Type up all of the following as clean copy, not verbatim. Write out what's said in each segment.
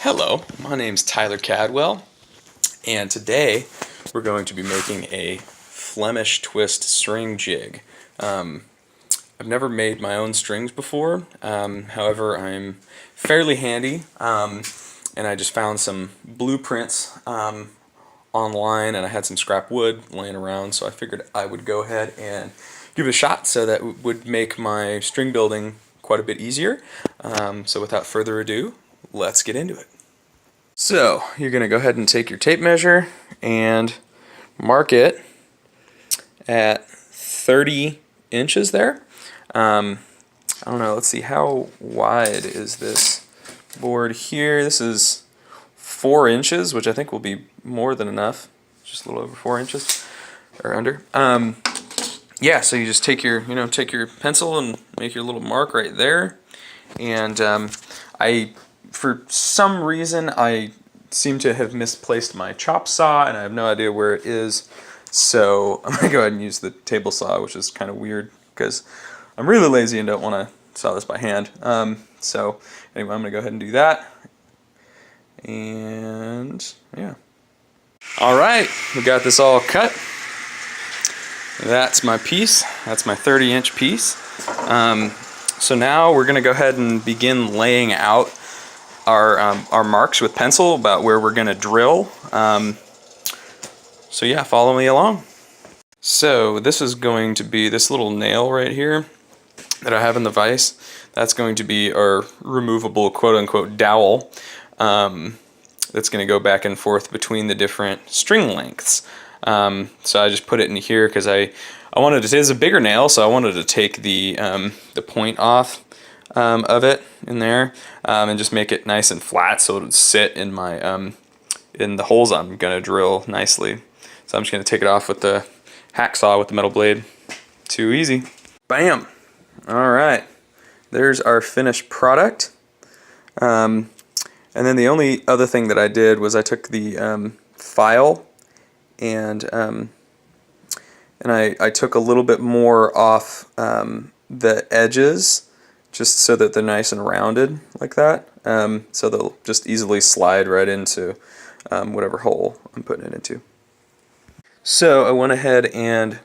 Hello, my name's Tyler Cadwell, and today we're going to be making a Flemish twist string jig. I've never made my own strings before, however I'm fairly handy, and I just found some blueprints online, and I had some scrap wood laying around, so I figured I would go ahead and give it a shot so that would make my string building quite a bit easier. So without further ado, let's get into it. So you're going to go ahead and take your tape measure and mark it at 30 inches there. I don't know, let's see, how wide is this board here? This is 4 inches, which I think will be more than enough, just a little over 4 inches or under. Yeah, so you just take your pencil and make your little mark right there. And for some reason, I seem to have misplaced my chop saw, and I have no idea where it is. So I'm going to go ahead and use the table saw, which is kind of weird because I'm really lazy and don't want to saw this by hand. So anyway, I'm going to go ahead and do that. And yeah. All right, we got this all cut. That's my piece. That's my 30-inch piece. So now we're going to go ahead and begin laying out our marks with pencil about where we're going to drill. So yeah, follow me along. So this is going to be this little nail right here that I have in the vise. That's going to be our removable quote-unquote dowel that's going to go back and forth between the different string lengths. So I just put it in here because I wanted to, it's a bigger nail, so I wanted to take the point off of it in there and just make it nice and flat so it would sit in my in the holes I'm gonna drill nicely. So I'm just gonna take it off with the hacksaw with the metal blade. Too easy. Bam! Alright, there's our finished product. And then the only other thing that I did was I took the file and I took a little bit more off the edges, just so that they're nice and rounded like that, so they'll just easily slide right into whatever hole I'm putting it into. So I went ahead and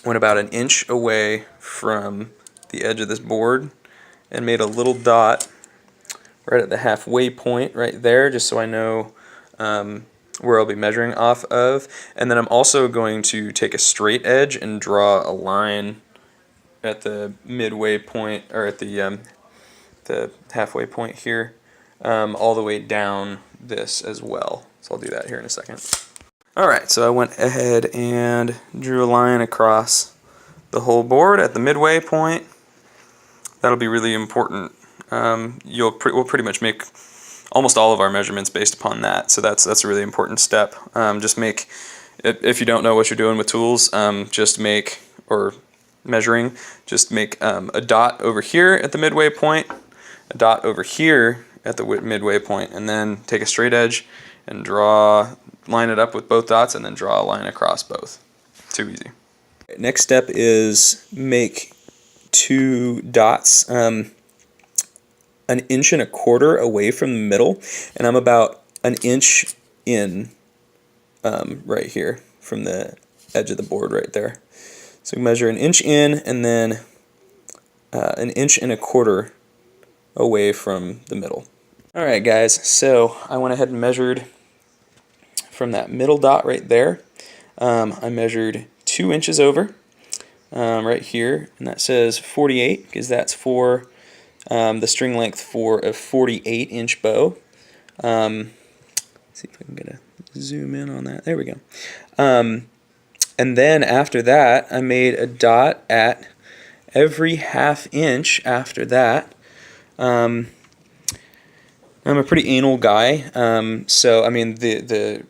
went about 1 inch away from the edge of this board and made a little dot right at the halfway point right there, just so I know where I'll be measuring off of. And then I'm also going to take a straight edge and draw a line at the midway point, or at the halfway point here, all the way down this as well. So I'll do that here in a second. Alright, so I went ahead and drew a line across the whole board at the midway point. That'll be really important. We'll pretty much make almost all of our measurements based upon that, so that's a really important step. Just make, if you don't know what you're doing with tools, just make, or measuring, just make a dot over here at the midway point, a dot over here at the midway point, and then take a straight edge and line it up with both dots, and then draw a line across both. Too easy. Next step is make 2 dots 1.25 inches away from the middle, and I'm about 1 inch in right here from the edge of the board right there. So measure 1 inch in, and then 1.25 inches away from the middle. Alright guys, so I went ahead and measured from that middle dot right there. I measured 2 inches over right here, and that says 48 because that's for the string length for a 48-inch bow. Let's see if I can get a zoom in on that. There we go. And then after that, I made a dot at every 1/2 inch after that. I'm a pretty anal guy, so I mean the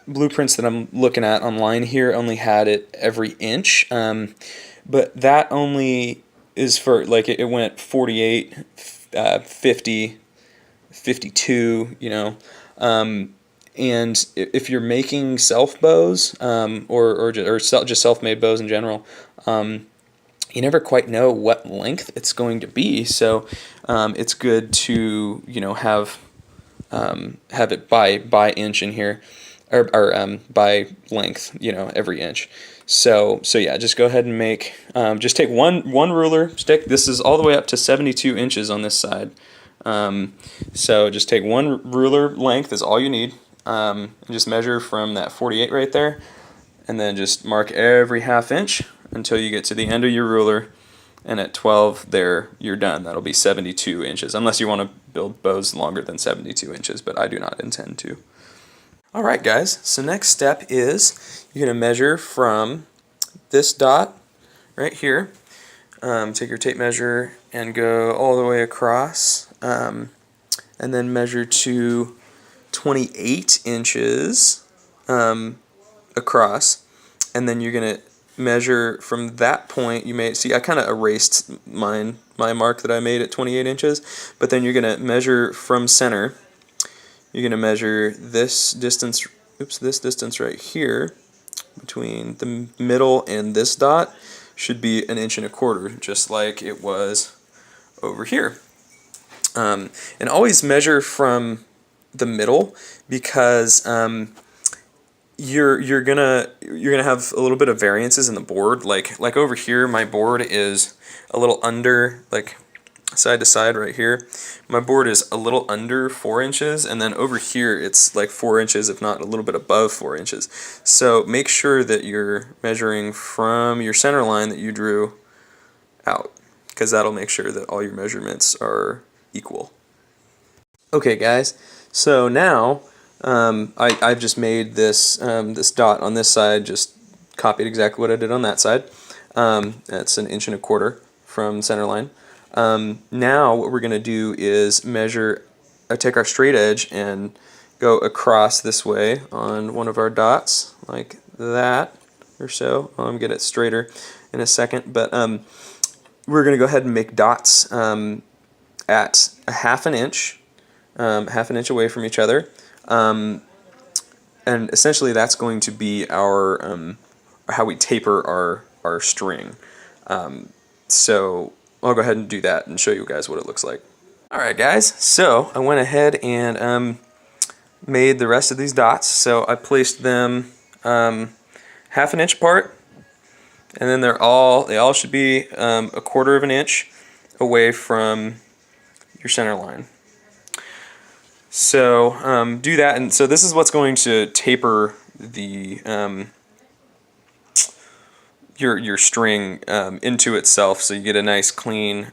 blueprints that I'm looking at online here only had it every inch, but that only is for, like, it went 48, 50, 52, you know. And if you're making self bows, or just self-made bows in general, you never quite know what length it's going to be. So it's good to, you know, have have it by inch in here, or by length, every inch. So yeah, just go ahead and make, just take one ruler stick. This is all the way up to 72 inches on this side. So just take one ruler length is all you need, and just measure from that 48 right there, and then just mark every half inch until you get to the end of your ruler, and at 12 there you're done. That'll be 72 inches, unless you want to build bows longer than 72 inches, but I do not intend to. Alright guys, so next step is you're going to measure from this dot right here. Take your tape measure and go all the way across, and then measure to 28 inches across, and then you're going to measure from that point. You may see I kind of erased my mark that I made at 28 inches, but then you're going to measure from center. You're going to measure this distance, this distance right here between the middle and this dot should be 1.25 inches, just like it was over here. And always measure from the middle, because you're gonna have a little bit of variances in the board. Like over here, my board is a little under, like side to side right here. My board is a little under 4 inches, and then over here it's like 4 inches, if not a little bit above 4 inches. So make sure that you're measuring from your center line that you drew out, because that'll make sure that all your measurements are equal. Okay guys, so now I've just made this this dot on this side, just copied exactly what I did on that side. That's 1.25 inches from center line. Now what we're going to do is measure, take our straight edge and go across this way on one of our dots, like that or so. I'll get it straighter in a second, but we're going to go ahead and make dots at 1/2 inch, 1/2 inch away from each other, and essentially that's going to be our how we taper our string. So I'll go ahead and do that and show you guys what it looks like. Alright guys, so I went ahead and made the rest of these dots. So I placed them 1/2 inch apart, and then they all should be 1/4 inch away from your center line. So do that, and so this is what's going to taper the your string into itself, so you get a nice clean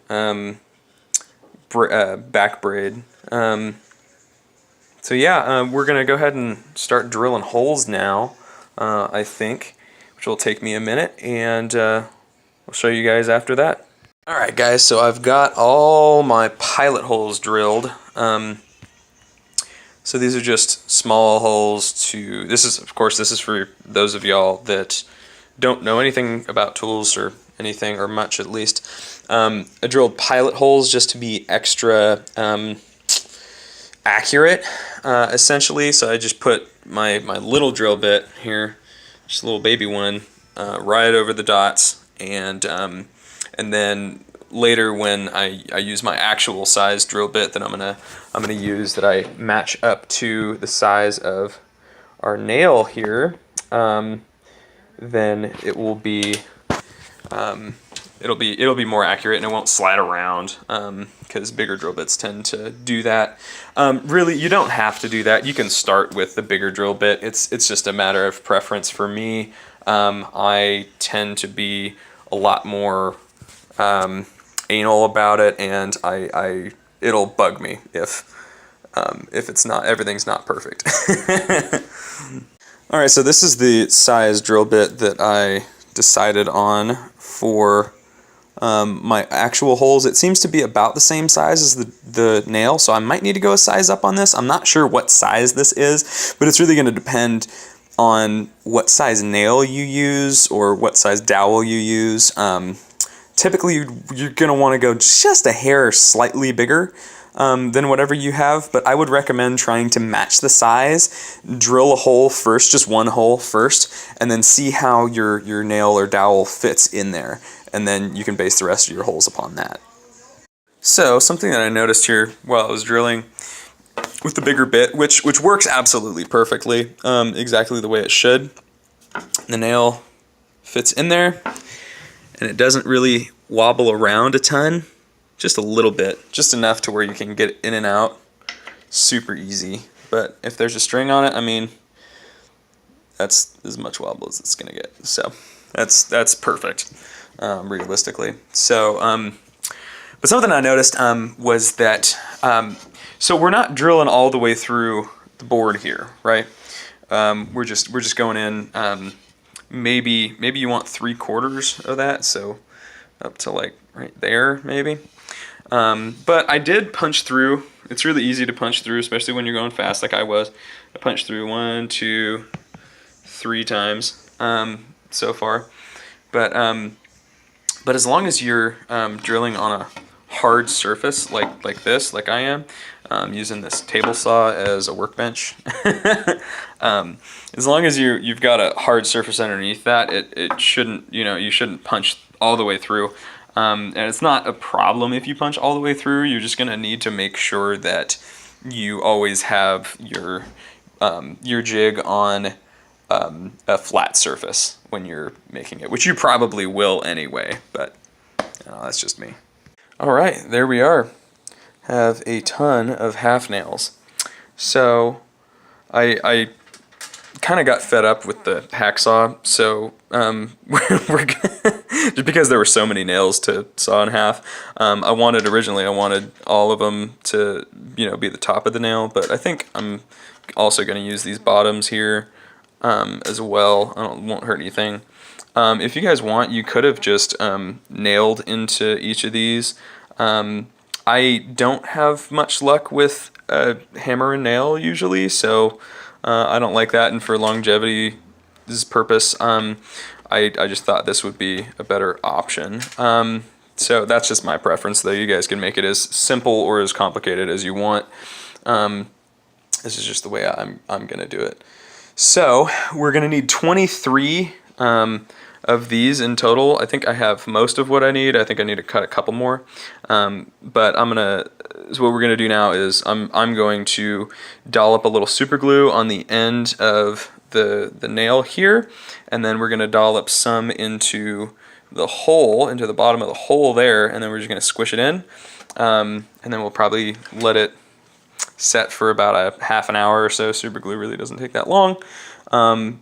back braid. So yeah, we're gonna go ahead and start drilling holes now, I think, which will take me a minute, and I'll show you guys after that. Alright guys, so I've got all my pilot holes drilled. So these are just small holes to, this is for those of y'all that don't know anything about tools or anything, or much at least. I drilled pilot holes just to be extra accurate, essentially. So I just put my little drill bit here, just a little baby one, right over the dots, and then later when I use my actual size drill bit that I'm gonna use, that I match up to the size of our nail here, then it will be it'll be more accurate, and it won't slide around, because bigger drill bits tend to do that. Really, you don't have to do that. You can start with the bigger drill bit. It's just a matter of preference for me. I tend to be a lot more anal about it, and it'll bug me if it's not, everything's not perfect. Alright, so this is the size drill bit that I decided on for my actual holes. It seems to be about the same size as the nail, so I might need to go a size up on this. I'm not sure what size this is, but it's really going to depend on what size nail you use or what size dowel you use. Typically you're going to want to go just a hair slightly bigger than whatever you have, but I would recommend trying to match the size. Drill a hole first, just one hole first, and then see how your nail or dowel fits in there, and then you can base the rest of your holes upon that. So something that I noticed here while I was drilling with the bigger bit, which works absolutely perfectly, exactly the way it should. The nail fits in there, and it doesn't really wobble around a ton, just a little bit, just enough to where you can get in and out super easy. But if there's a string on it, I mean, that's as much wobble as it's gonna get. So that's perfect, realistically. So, but something I noticed was that so we're not drilling all the way through the board here, right? We're just going in. Maybe you want 3/4 of that, so up to like right there, maybe. But I did punch through. It's really easy to punch through, especially when you're going fast like I was. I punched through 1, 2, 3 times so far. But as long as you're drilling on a hard surface like this, like I am, using this table saw as a workbench, as long as you've got a hard surface underneath that, it shouldn't, you shouldn't punch all the way through. And it's not a problem if you punch all the way through. You're just going to need to make sure that you always have your jig on a flat surface when you're making it, which you probably will anyway, but that's just me. All right, there we are. Have a ton of half nails. So I kind of got fed up with the hacksaw, so we're just because there were so many nails to saw in half. Originally I wanted all of them to be the top of the nail, but I think I'm also going to use these bottoms here as well. Won't hurt anything. If you guys want, you could have just nailed into each of these. I don't have much luck with a hammer and nail usually, so I don't like that, and for longevity's purpose, I just thought this would be a better option. So that's just my preference, though. You guys can make it as simple or as complicated as you want. This is just the way I'm going to do it. So we're going to need 23 of these in total. I think I have most of what I need. I think I need to cut a couple more. But so what we're gonna do now is I'm going to dollop a little super glue on the end of the nail here, and then we're gonna dollop some into the hole, into the bottom of the hole there, and then we're just gonna squish it in, and then we'll probably let it set for about a half an hour or so. Super glue really doesn't take that long. And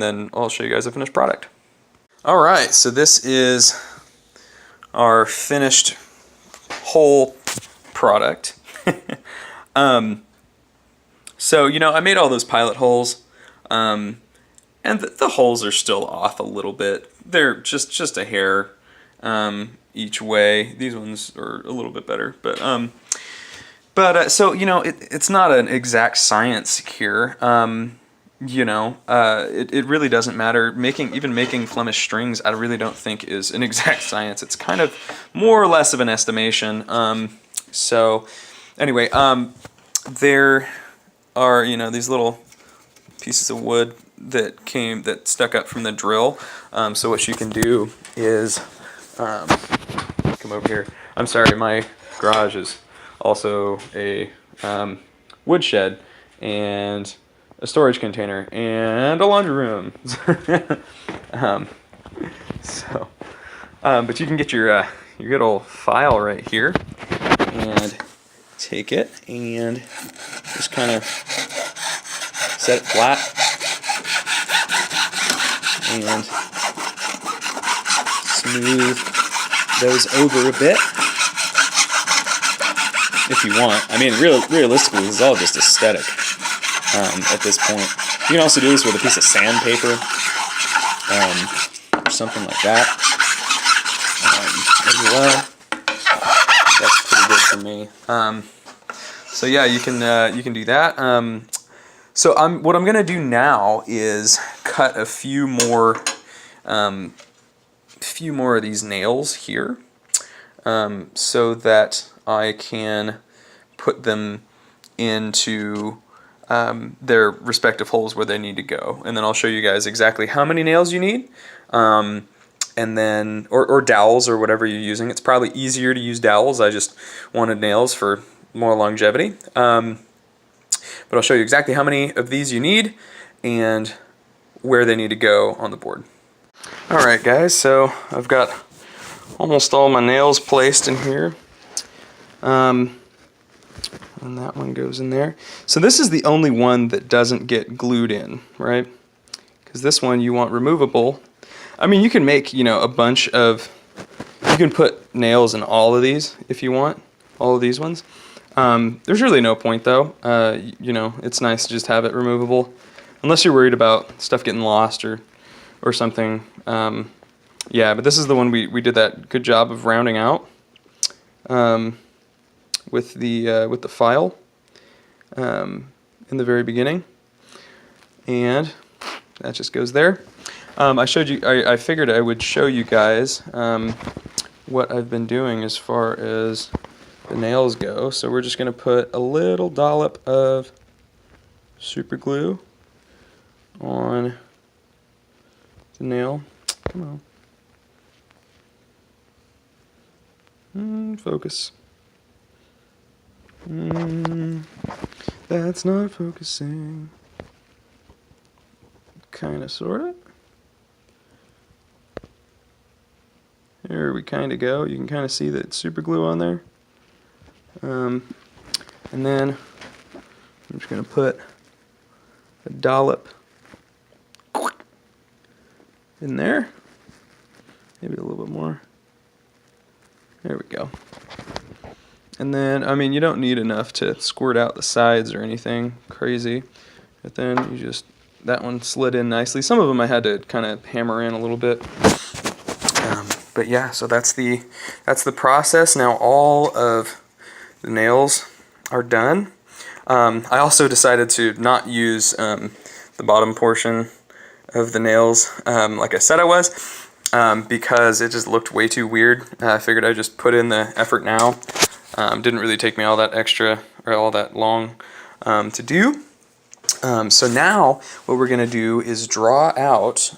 then I'll show you guys the finished product. All right, so this is our finished whole product. So, I made all those pilot holes, and the holes are still off a little bit. They're just a hair each way. These ones are a little bit better, but so, it's not an exact science here. It really doesn't matter. Even making Flemish strings, I really don't think is an exact science. It's kind of more or less of an estimation. So anyway, there are, these little pieces of wood that stuck up from the drill. So what you can do is, come over here. I'm sorry, my garage is also a woodshed and a storage container and a laundry room. But you can get your good old file right here and take it and just kind of set it flat and smooth those over a bit if you want. I mean, realistically, this is all just aesthetic. At this point, you can also do this with a piece of sandpaper or something like that as well. That's pretty good for me. So yeah, you can do that. So what I'm gonna do now is cut a few more of these nails here, so that I can put them into their respective holes where they need to go, and then I'll show you guys exactly how many nails you need, and then or dowels or whatever you're using. It's probably easier to use dowels. I just wanted nails for more longevity. but I'll show you exactly how many of these you need and where they need to go on the board. Alright guys, so I've got almost all my nails placed in here. And that one goes in there. So this is the only one that doesn't get glued in, right? Because this one you want removable. I mean, you can make, you know, a bunch of, you can put nails in all of these if you want, all of these ones. There's really no point though. You know, it's nice to just have it removable, unless you're worried about stuff getting lost or something. Yeah, but this is the one we did that good job of rounding out with the file in the very beginning, and that just goes there. I showed you. I figured I would show you guys what I've been doing as far as the nails go. So we're just going to put a little dollop of super glue on the nail. Come on. Focus. That's not focusing. Kinda, sorta. There we kinda go. You can kinda see that super glue on there. And then I'm just gonna put a dollop in there. Maybe a little bit more. There we go. And then, I mean, you don't need enough to squirt out the sides or anything crazy. But then you just, that one slid in nicely. Some of them I had to kind of hammer in a little bit. But yeah, so that's the process. Now all of the nails are done. I also decided to not use the bottom portion of the nails like I said I was, because it just looked way too weird. I figured I'd just put in the effort now. Didn't really take me all that extra or all that long to do. So now what we're gonna do is draw out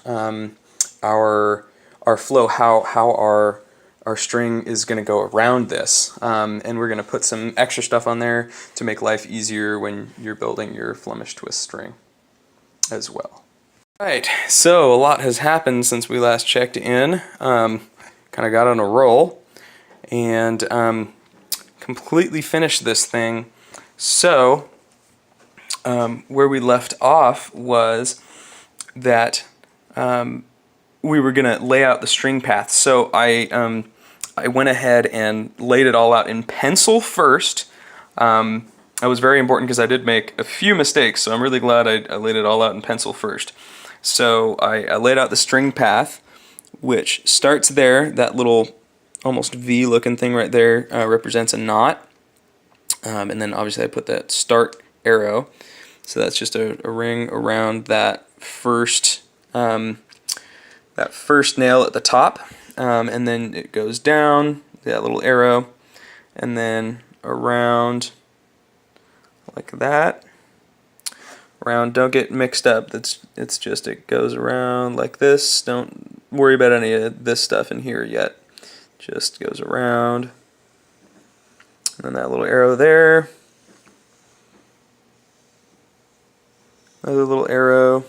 our flow, how our string is gonna go around this, and we're gonna put some extra stuff on there to make life easier when you're building your Flemish twist string as well. Right, so a lot has happened since we last checked in. Kind of got on a roll and completely finished this thing. So where we left off was that we were gonna lay out the string path. So I went ahead and laid it all out in pencil first. That was very important because I did make a few mistakes, so I'm really glad I laid it all out in pencil first. So I laid out the string path, which starts there. That little almost V looking thing right there represents a knot, and then obviously I put that start arrow, so that's just a ring around that first nail at the top, and then it goes down, that little arrow, and then around like that. Around, don't get mixed up, it's just, it goes around like this. Don't worry about any of this stuff in here yet. Just goes around, and then that little arrow there, another little arrow,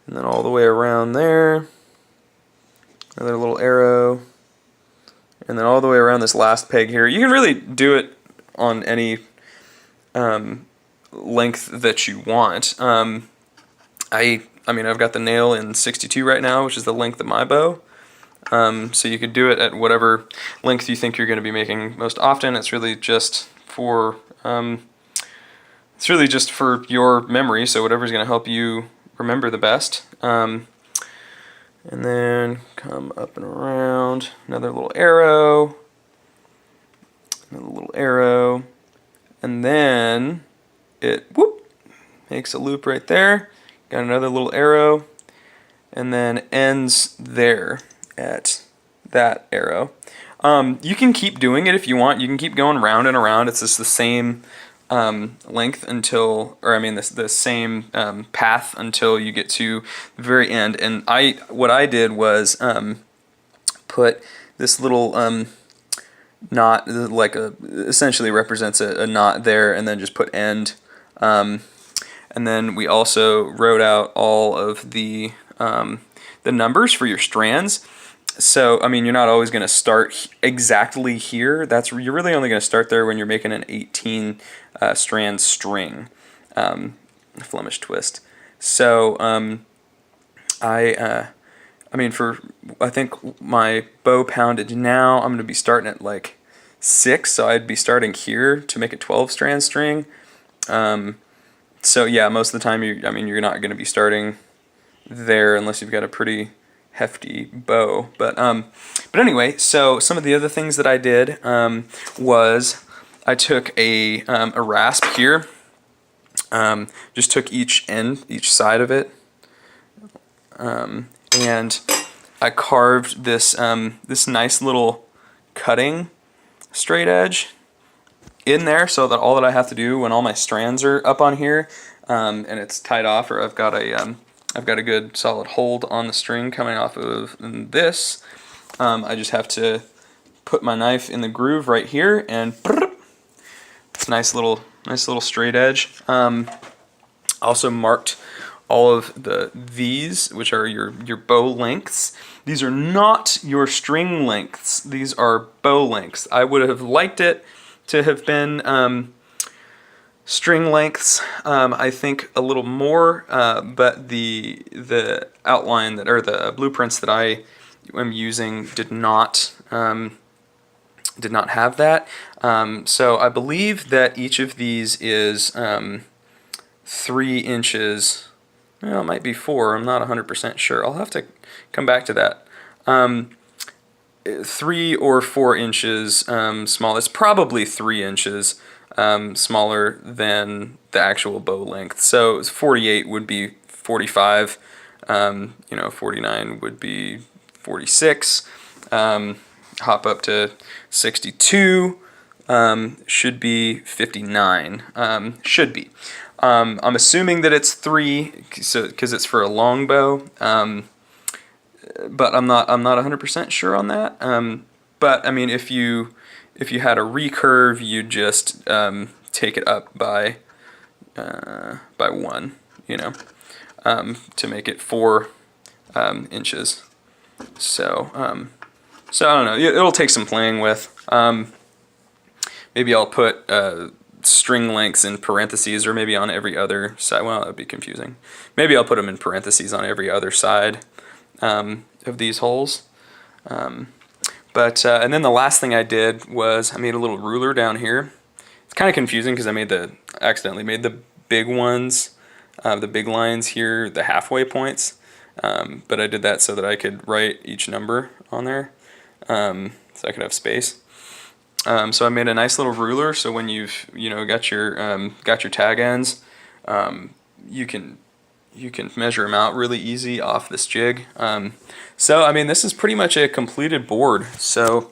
and then all the way around there, another little arrow, and then all the way around this last peg here. You can really do it on any length that you want. I mean, I've got the nail in 62 right now, which is the length of my bow. So you could do it at whatever length you think you're going to be making most often. It's really just for your memory. So whatever's going to help you remember the best. And then come up and around, another little arrow, and then it makes a loop right there. Got another little arrow, and then ends there at that arrow. You can keep doing it if you want. You can keep going round and around. It's just the same length until, or I mean the same path until you get to the very end. And what I did was put this little knot, like essentially represents a knot there, and then just put end And then we also wrote out all of the numbers for your strands. So, I mean, you're not always going to start exactly here. You're really only going to start there when you're making an 18 strand string, Flemish twist. So, I mean, I think my bow poundage now, I'm going to be starting at like 6, so I'd be starting here to make a 12 strand string. So yeah, most of the time you're not going to be starting there unless you've got a pretty hefty bow. But anyway, so some of the other things that I did was I took a rasp here, just took each side of it, and I carved this this nice little cutting straight edge in there, so that all that I have to do when all my strands are up on here, and it's tied off, or I've got a good solid hold on the string coming off of this. I just have to put my knife in the groove right here, and it's a nice little straight edge. Also marked all of these, which are your bow lengths. These are not your string lengths. These are bow lengths. I would have liked it to have been string lengths, I think a little more, but the outline or the blueprints that I am using did not have that. So I believe that each of these is 3 inches. Well, it might be 4. I'm not 100% sure. I'll have to come back to that. 3 or 4 inches small. It's probably 3 inches smaller than the actual bow length. So 48 would be 45. 49 would be 46. Hop up to 62. Should be 59. Should be. I'm assuming that it's 3, because it's for a long bow. But I'm not 100% sure on that. But I mean, if you had a recurve, you'd just take it up by 1, to make it 4 inches. So I don't know. It'll take some playing with. Maybe I'll put string lengths in parentheses, or maybe on every other side. Well, that would be confusing. Maybe I'll put them in parentheses on every other side of these holes. And then the last thing I did was I made a little ruler down here. It's kind of confusing because I accidentally made the big ones, the big lines here, the halfway points. But I did that so that I could write each number on there, so I could have space. So I made a nice little ruler, so when you've got your tag ends, you can measure them out really easy off this jig. So I mean, this is pretty much a completed board. So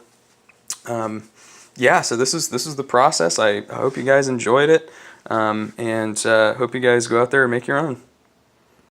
yeah, so this is the process. I hope you guys enjoyed it, and hope you guys go out there and make your own.